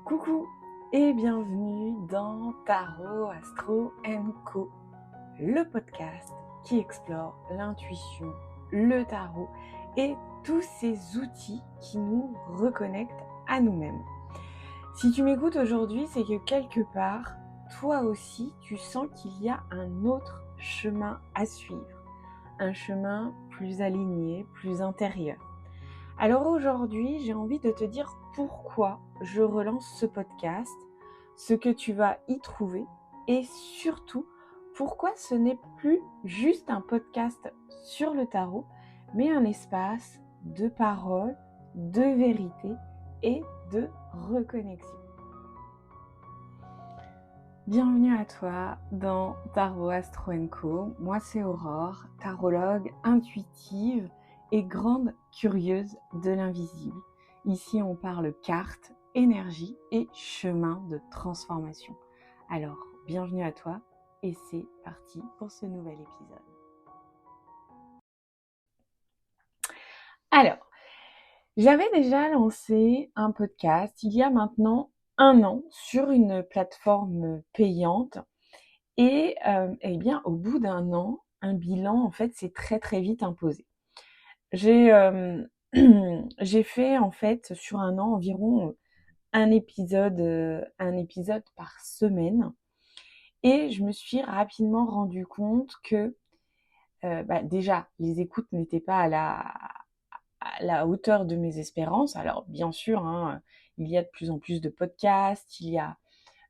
Coucou et bienvenue dans Tarot Astro Co, le podcast qui explore l'intuition, le tarot et tous ces outils qui nous reconnectent à nous-mêmes. Si tu m'écoutes aujourd'hui, c'est que quelque part, toi aussi, tu sens qu'il y a un autre chemin à suivre, un chemin plus aligné, plus intérieur. Alors aujourd'hui, j'ai envie de te dire pourquoi je relance ce podcast, ce que tu vas y trouver et surtout pourquoi ce n'est plus juste un podcast sur le tarot, mais un espace de parole, de vérité et de reconnexion. Bienvenue à toi dans Tarot Astro Co. Moi c'est Aurore, tarologue intuitive et grande curieuse de l'invisible. Ici on parle cartes, énergie et chemin de transformation. Alors bienvenue à toi et c'est parti pour ce nouvel épisode. Alors, j'avais déjà lancé un podcast il y a maintenant 1 an sur une plateforme payante. Et bien, au bout d'1 an, un bilan, en fait, s'est très, très vite imposé. J'ai fait, en fait, sur 1 an, environ un épisode par semaine. Et je me suis rapidement rendu compte que, déjà, les écoutes n'étaient pas à la hauteur de mes espérances. Alors, bien sûr, hein, il y a de plus en plus de podcasts, il y a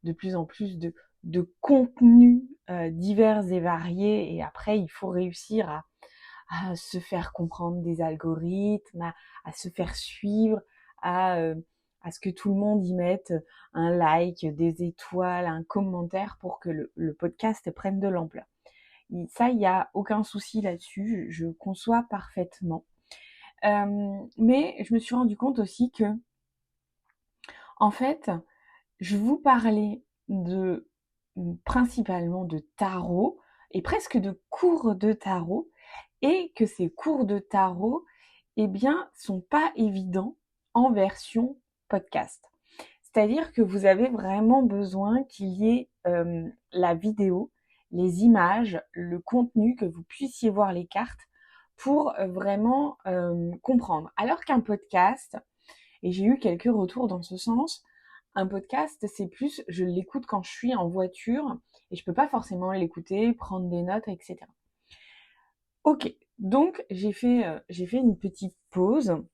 de plus en plus de contenus divers et variés, et après il faut réussir à se faire comprendre des algorithmes, à se faire suivre, à ce que tout le monde y mette un like, des étoiles, un commentaire pour que le podcast prenne de l'ampleur. Ça, il n'y a aucun souci là-dessus, je conçois parfaitement. Mais je me suis rendu compte aussi que, en fait, je vous parlais principalement de tarot et presque de cours de tarot, et que ces cours de tarot, sont pas évidents en version podcast. C'est-à-dire que vous avez vraiment besoin qu'il y ait la vidéo, les images, le contenu, que vous puissiez voir les cartes pour vraiment comprendre. Alors qu'un podcast, et j'ai eu quelques retours dans ce sens, un podcast, c'est plus, je l'écoute quand je suis en voiture et je peux pas forcément l'écouter, prendre des notes, etc. Ok, donc j'ai fait une petite pause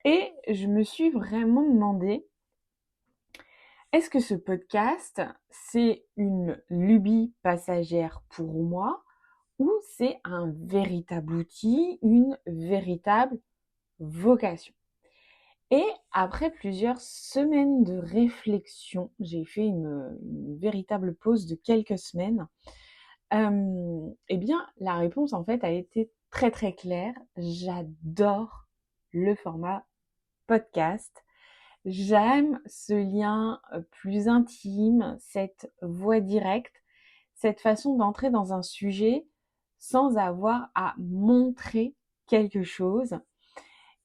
et je me suis vraiment demandé, est-ce que ce podcast, c'est une lubie passagère pour moi ou c'est un véritable outil, une véritable vocation? Et après plusieurs semaines de réflexion, j'ai fait une véritable pause de quelques semaines. La réponse en fait a été très très claire. J'adore le format podcast. J'aime ce lien plus intime, cette voix directe, cette façon d'entrer dans un sujet sans avoir à montrer quelque chose.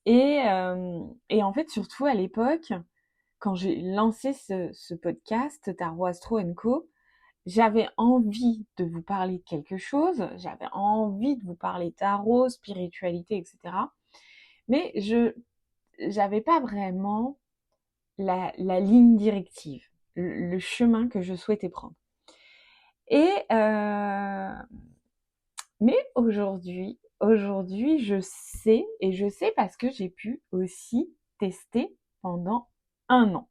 Et en fait, surtout à l'époque, quand j'ai lancé ce podcast Tarot Astro Co, j'avais envie de vous parler de quelque chose, j'avais envie de vous parler tarot, spiritualité, etc. Mais je j'avais pas vraiment la ligne directive, le chemin que je souhaitais prendre. Et mais aujourd'hui, je sais, et je sais parce que j'ai pu aussi tester pendant 1 an.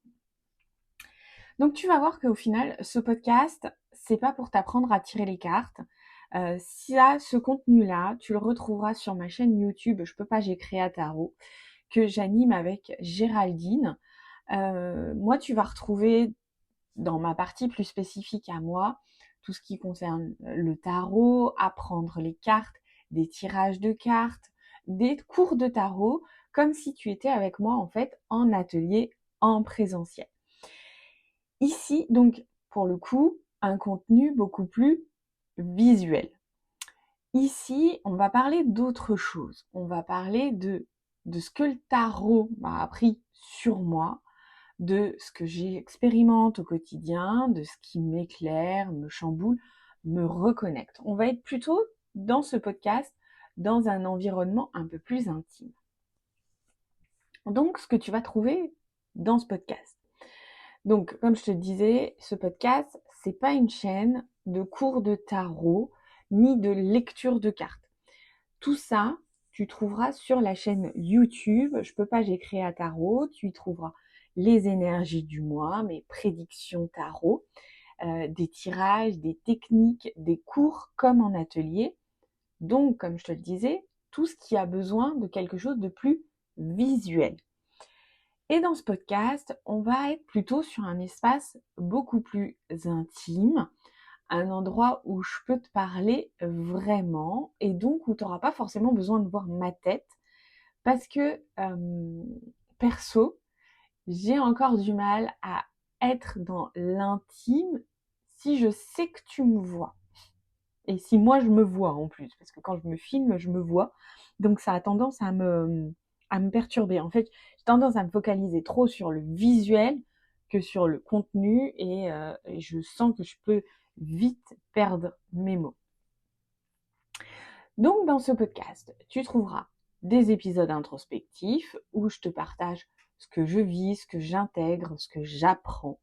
Donc tu vas voir qu'au final, ce podcast, c'est pas pour t'apprendre à tirer les cartes. Ça, ce contenu-là, tu le retrouveras sur ma chaîne YouTube Je peux pas, j'ai créé à tarot, que j'anime avec Géraldine. Moi, tu vas retrouver dans ma partie plus spécifique à moi, tout ce qui concerne le tarot, apprendre les cartes, des tirages de cartes, des cours de tarot, comme si tu étais avec moi en fait en atelier en présentiel. Ici, donc, pour le coup, un contenu beaucoup plus visuel. Ici, on va parler d'autre chose. On va parler de ce que le tarot m'a appris sur moi, de ce que j'expérimente au quotidien, de ce qui m'éclaire, me chamboule, me reconnecte. On va être plutôt dans ce podcast dans un environnement un peu plus intime. Donc, ce que tu vas trouver dans ce podcast. Donc, comme je te disais, ce podcast, c'est pas une chaîne de cours de tarot ni de lecture de cartes. Tout ça, tu trouveras sur la chaîne YouTube. Je peux pas, j'ai créé à tarot. Tu y trouveras les énergies du mois, mes prédictions tarot, des tirages, des techniques, des cours comme en atelier. Donc, comme je te le disais, tout ce qui a besoin de quelque chose de plus visuel. Et dans ce podcast, on va être plutôt sur un espace beaucoup plus intime, un endroit où je peux te parler vraiment et donc où tu n'auras pas forcément besoin de voir ma tête parce que perso, j'ai encore du mal à être dans l'intime si je sais que tu me vois. Et si moi je me vois en plus, parce que quand je me filme, je me vois. Donc ça a tendance à me perturber. En fait, j'ai tendance à me focaliser trop sur le visuel que sur le contenu et je sens que je peux vite perdre mes mots. Donc dans ce podcast, tu trouveras des épisodes introspectifs où je te partage ce que je vis, ce que j'intègre, ce que j'apprends.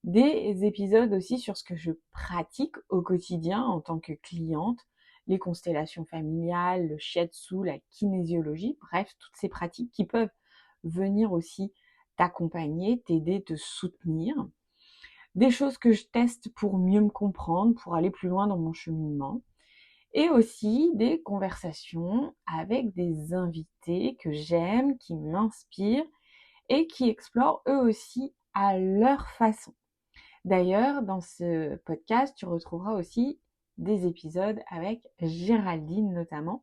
Des épisodes aussi sur ce que je pratique au quotidien en tant que cliente, les constellations familiales, le shiatsu, la kinésiologie, bref, toutes ces pratiques qui peuvent venir aussi t'accompagner, t'aider, te soutenir. Des choses que je teste pour mieux me comprendre, pour aller plus loin dans mon cheminement. Et aussi des conversations avec des invités que j'aime, qui m'inspirent et qui explorent eux aussi à leur façon. D'ailleurs, dans ce podcast, tu retrouveras aussi des épisodes avec Géraldine notamment,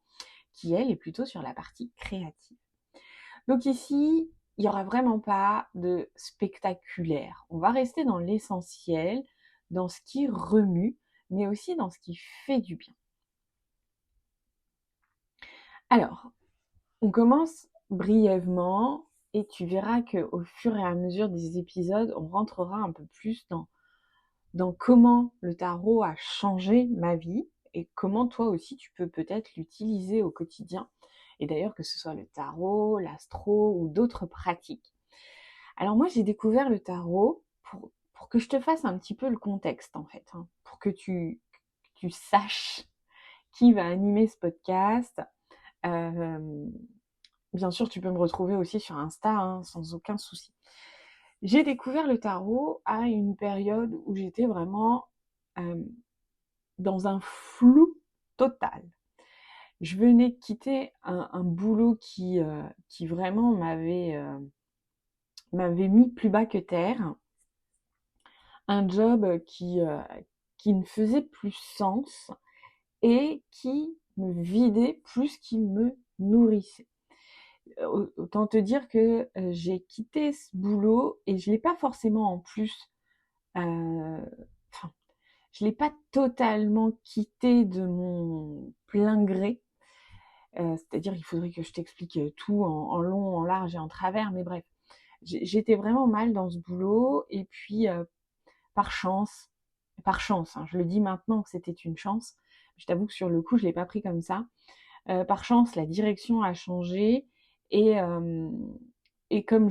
qui elle est plutôt sur la partie créative. Donc ici, il n'y aura vraiment pas de spectaculaire. On va rester dans l'essentiel, dans ce qui remue, mais aussi dans ce qui fait du bien. Alors, on commence brièvement et tu verras qu'au fur et à mesure des épisodes, on rentrera un peu plus dans comment le tarot a changé ma vie et comment toi aussi tu peux peut-être l'utiliser au quotidien. Et d'ailleurs que ce soit le tarot, l'astro ou d'autres pratiques. Alors moi j'ai découvert le tarot pour que je te fasse un petit peu le contexte en fait, hein, pour que tu saches qui va animer ce podcast. Bien sûr tu peux me retrouver aussi sur Insta hein, sans aucun souci. J'ai découvert le tarot à une période où j'étais vraiment dans un flou total. Je venais de quitter un boulot qui vraiment m'avait mis plus bas que terre, un job qui ne faisait plus sens et qui me vidait plus qu'il me nourrissait. Autant te dire que j'ai quitté ce boulot et je l'ai pas forcément en plus je l'ai pas totalement quitté de mon plein gré. C'est-à-dire, il faudrait que je t'explique tout en long, en large et en travers, mais bref. J'étais vraiment mal dans ce boulot et puis par chance, hein, je le dis maintenant que c'était une chance, je t'avoue que sur le coup, je l'ai pas pris comme ça. Par chance, la direction a changé et, euh, et comme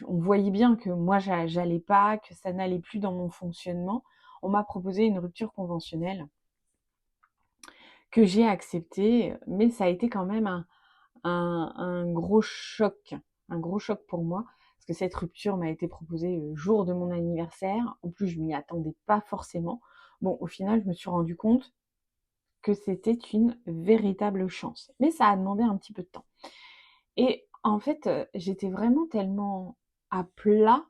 on voyait bien que moi j'allais pas, que ça n'allait plus dans mon fonctionnement, on m'a proposé une rupture conventionnelle que j'ai acceptée, mais ça a été quand même un gros choc pour moi, parce que cette rupture m'a été proposée le jour de mon anniversaire. En plus, je m'y attendais pas forcément. Bon, au final, je me suis rendu compte que c'était une véritable chance. Mais ça a demandé un petit peu de temps. Et en fait, j'étais vraiment tellement à plat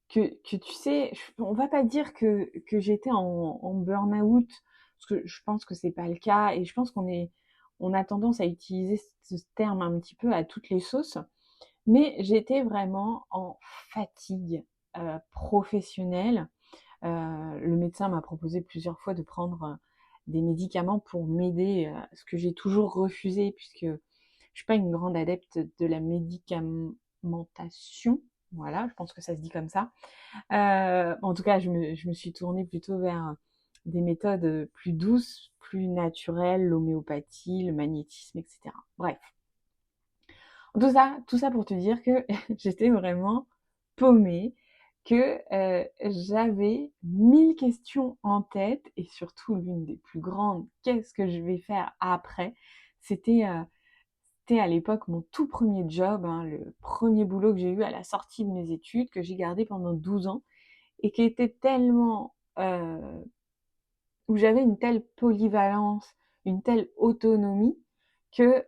que tu sais, on va pas dire que j'étais en burn-out, parce que je pense que c'est pas le cas, et je pense on a tendance à utiliser ce terme un petit peu à toutes les sauces, mais j'étais vraiment en fatigue professionnelle. Le médecin m'a proposé plusieurs fois de prendre des médicaments pour m'aider, ce que j'ai toujours refusé puisque je suis pas une grande adepte de la médicamentation. Voilà, je pense que ça se dit comme ça. En tout cas, je me suis tournée plutôt vers des méthodes plus douces, plus naturelles, l'homéopathie, le magnétisme, etc. Bref, tout ça pour te dire que j'étais vraiment paumée, que j'avais 1000 questions en tête et surtout l'une des plus grandes, qu'est-ce que je vais faire après? C'était à l'époque mon tout premier job, hein, le premier boulot que j'ai eu à la sortie de mes études, que j'ai gardé pendant 12 ans et qui était tellement où j'avais une telle polyvalence, une telle autonomie que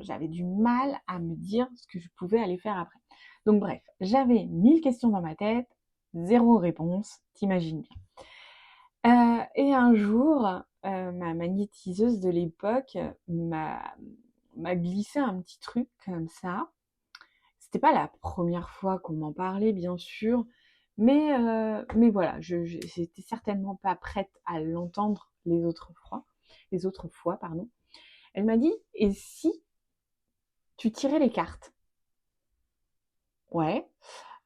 j'avais du mal à me dire ce que je pouvais aller faire après. Donc bref, j'avais 1000 questions dans ma tête, zéro réponse, t'imagines bien. Et un jour, ma magnétiseuse de l'époque m'a glissé un petit truc comme ça. C'était pas la première fois qu'on m'en parlait, bien sûr, mais voilà, j'étais certainement pas prête à l'entendre les autres fois, pardon. Elle m'a dit, et si tu tirais les cartes? Ouais.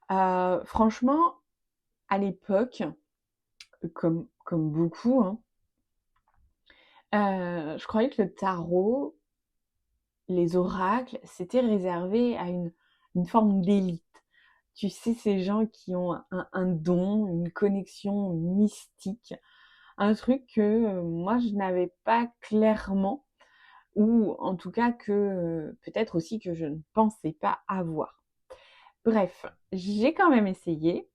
Franchement, à l'époque, comme beaucoup, hein, je croyais que le tarot, les oracles, c'était réservé à une forme d'élite. Tu sais, ces gens qui ont un don, une connexion mystique, un truc que moi je n'avais pas clairement, ou en tout cas que peut-être aussi que je ne pensais pas avoir. Bref, j'ai quand même essayé.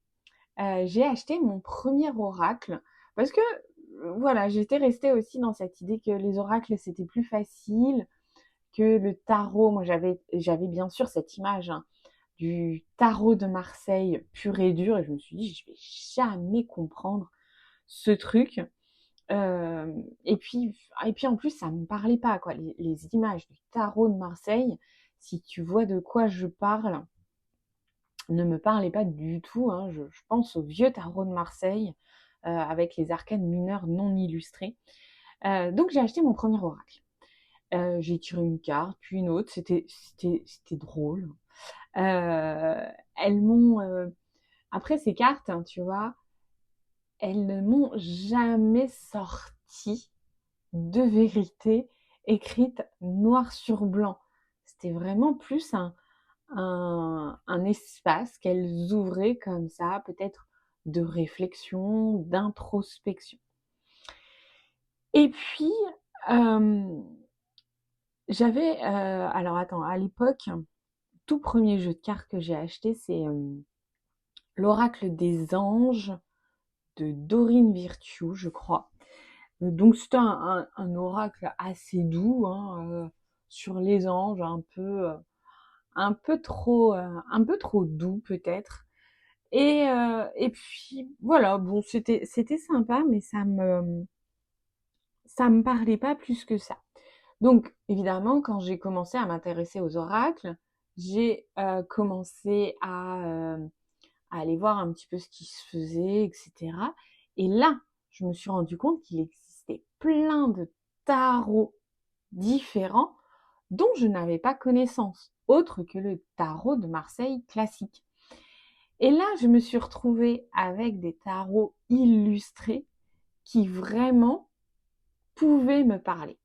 J'ai acheté mon premier oracle parce que voilà, j'étais restée aussi dans cette idée que les oracles c'était plus facile que le tarot. Moi j'avais bien sûr cette image, hein, du tarot de Marseille pur et dur et je me suis dit je vais jamais comprendre ce truc. Et puis en plus ça me parlait pas quoi, les images du tarot de Marseille, si tu vois de quoi je parle, ne me parlaient pas du tout, hein. Je pense au vieux tarot de Marseille avec les arcanes mineures non illustrées. Donc j'ai acheté mon premier oracle. J'ai tiré une carte, puis une autre, c'était drôle. Elles m'ont après ces cartes, hein, tu vois, elles ne m'ont jamais sorti de vérité écrite noir sur blanc. C'était vraiment plus un espace qu'elles ouvraient comme ça, peut-être de réflexion, d'introspection. Et puis, j'avais, alors attends, à l'époque, tout premier jeu de cartes que j'ai acheté, c'est l'Oracle des Anges de Dorine Virtue, je crois. Donc c'était un oracle assez doux, hein, sur les anges, un peu trop doux peut-être. Et puis voilà, bon, c'était sympa, mais ça me parlait pas plus que ça. Donc évidemment, quand j'ai commencé à m'intéresser aux oracles, j'ai commencé à aller voir un petit peu ce qui se faisait, etc. Et là, je me suis rendu compte qu'il existait plein de tarots différents dont je n'avais pas connaissance, autre que le tarot de Marseille classique. Et là, je me suis retrouvée avec des tarots illustrés qui vraiment pouvaient me parler.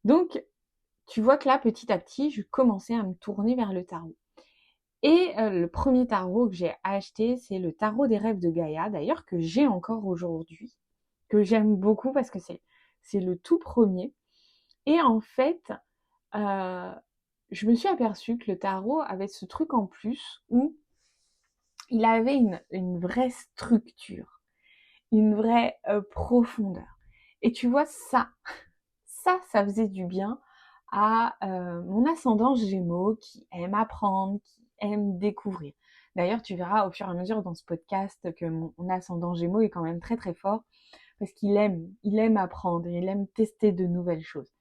Donc, tu vois que là, petit à petit, je commençais à me tourner vers le tarot. Et le premier tarot que j'ai acheté, c'est le tarot des rêves de Gaïa, d'ailleurs, que j'ai encore aujourd'hui, que j'aime beaucoup parce que c'est le tout premier. Et en fait, je me suis aperçue que le tarot avait ce truc en plus où il avait une vraie structure, une vraie profondeur. Et tu vois, ça faisait du bien à mon ascendant Gémeaux qui aime apprendre, qui aime découvrir. D'ailleurs, tu verras au fur et à mesure dans ce podcast que mon ascendant Gémeaux est quand même très très fort parce il aime apprendre, il aime tester de nouvelles choses.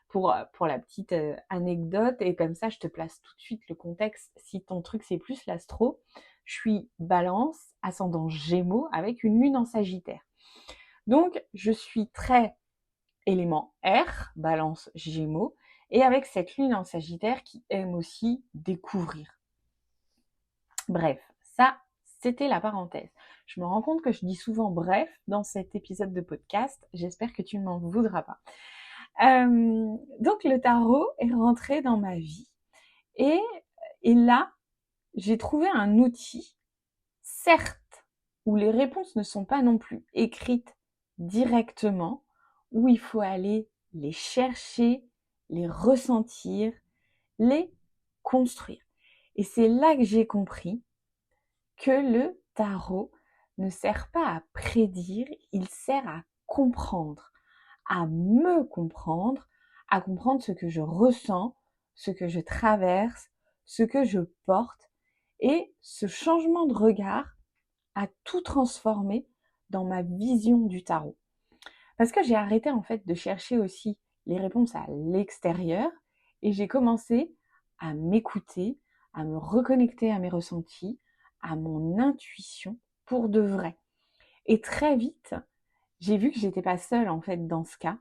Pour la petite anecdote, et comme ça je te place tout de suite le contexte, si ton truc c'est plus l'astro, je suis Balance, ascendant Gémeaux avec une lune en Sagittaire. Donc je suis très élément R, Balance Gémeaux, et avec cette lune en Sagittaire qui aime aussi découvrir. Bref, Ça, c'était la parenthèse. Je me rends compte que je dis souvent bref dans cet épisode de podcast. J'espère que tu ne m'en voudras pas. Donc le tarot est rentré dans ma vie et là, j'ai trouvé un outil, certes, où les réponses ne sont pas non plus écrites directement, où il faut aller les chercher, les ressentir, les construire. Et c'est là que j'ai compris que le tarot ne sert pas à prédire, il sert à comprendre, à me comprendre, à comprendre ce que je ressens, ce que je traverse, ce que je porte. Et ce changement de regard a tout transformé dans ma vision du tarot. Parce que j'ai arrêté en fait de chercher aussi les réponses à l'extérieur et j'ai commencé à m'écouter, à me reconnecter à mes ressentis, à mon intuition pour de vrai. Et très vite, j'ai vu que j'étais pas seule en fait dans ce cas.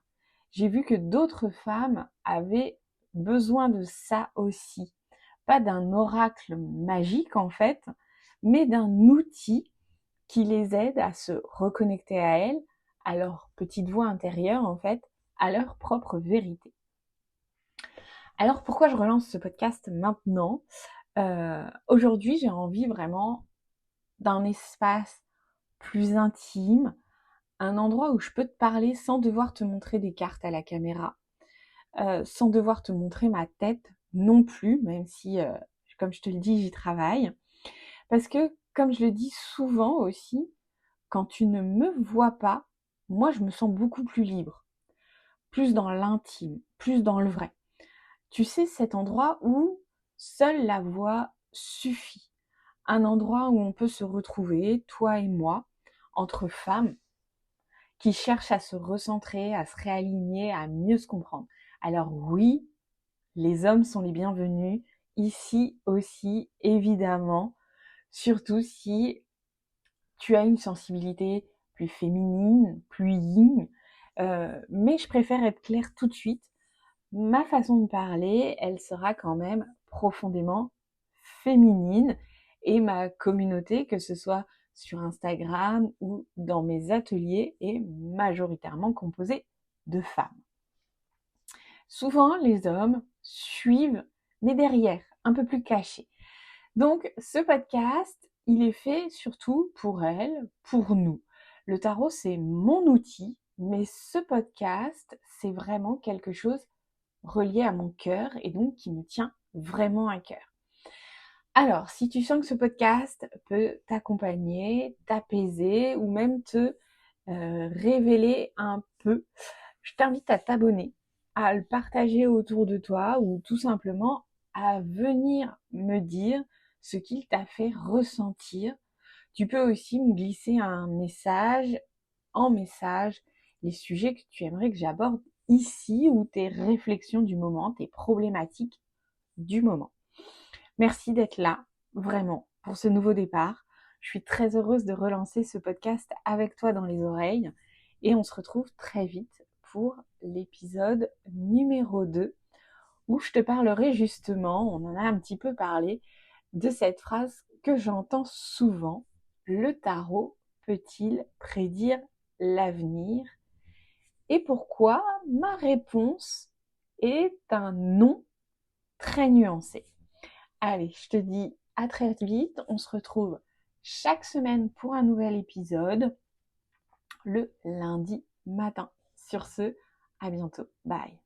J'ai vu que d'autres femmes avaient besoin de ça aussi. Pas d'un oracle magique en fait, mais d'un outil qui les aide à se reconnecter à elles, à leur petite voix intérieure en fait, à leur propre vérité. Alors pourquoi je relance ce podcast maintenant ? Aujourd'hui, j'ai envie vraiment d'un espace plus intime, un endroit où je peux te parler sans devoir te montrer des cartes à la caméra, sans devoir te montrer ma tête non plus, même si, comme je te le dis, j'y travaille. Parce que, comme je le dis souvent aussi, quand tu ne me vois pas, moi je me sens beaucoup plus libre, plus dans l'intime, plus dans le vrai. Tu sais, cet endroit où seule la voix suffit. Un endroit où on peut se retrouver, toi et moi, entre femmes, qui cherchent à se recentrer, à se réaligner, à mieux se comprendre. Alors oui, les hommes sont les bienvenus, ici aussi, évidemment, surtout si tu as une sensibilité plus féminine, plus yin, mais je préfère être claire tout de suite. Ma façon de parler, elle sera quand même profondément féminine et ma communauté, que ce soit sur Instagram ou dans mes ateliers, est majoritairement composée de femmes. Souvent, les hommes suivent, mais derrière, un peu plus cachés. Donc, ce podcast, il est fait surtout pour elles, pour nous. Le tarot, c'est mon outil, mais ce podcast, c'est vraiment quelque chose relié à mon cœur et donc qui me tient vraiment à cœur. Alors, si tu sens que ce podcast peut t'accompagner, t'apaiser ou même te révéler un peu, je t'invite à t'abonner, à le partager autour de toi ou tout simplement à venir me dire ce qu'il t'a fait ressentir. Tu peux aussi me glisser un message, en message, les sujets que tu aimerais que j'aborde ici ou tes réflexions du moment, tes problématiques du moment. Merci d'être là, vraiment, pour ce nouveau départ. Je suis très heureuse de relancer ce podcast avec toi dans les oreilles et on se retrouve très vite pour l'épisode numéro 2 où je te parlerai justement, on en a un petit peu parlé, de cette phrase que j'entends souvent: le tarot peut-il prédire l'avenir? Et pourquoi ma réponse est un non très nuancé. Allez, je te dis à très vite, on se retrouve chaque semaine pour un nouvel épisode, le lundi matin. Sur ce, à bientôt, bye.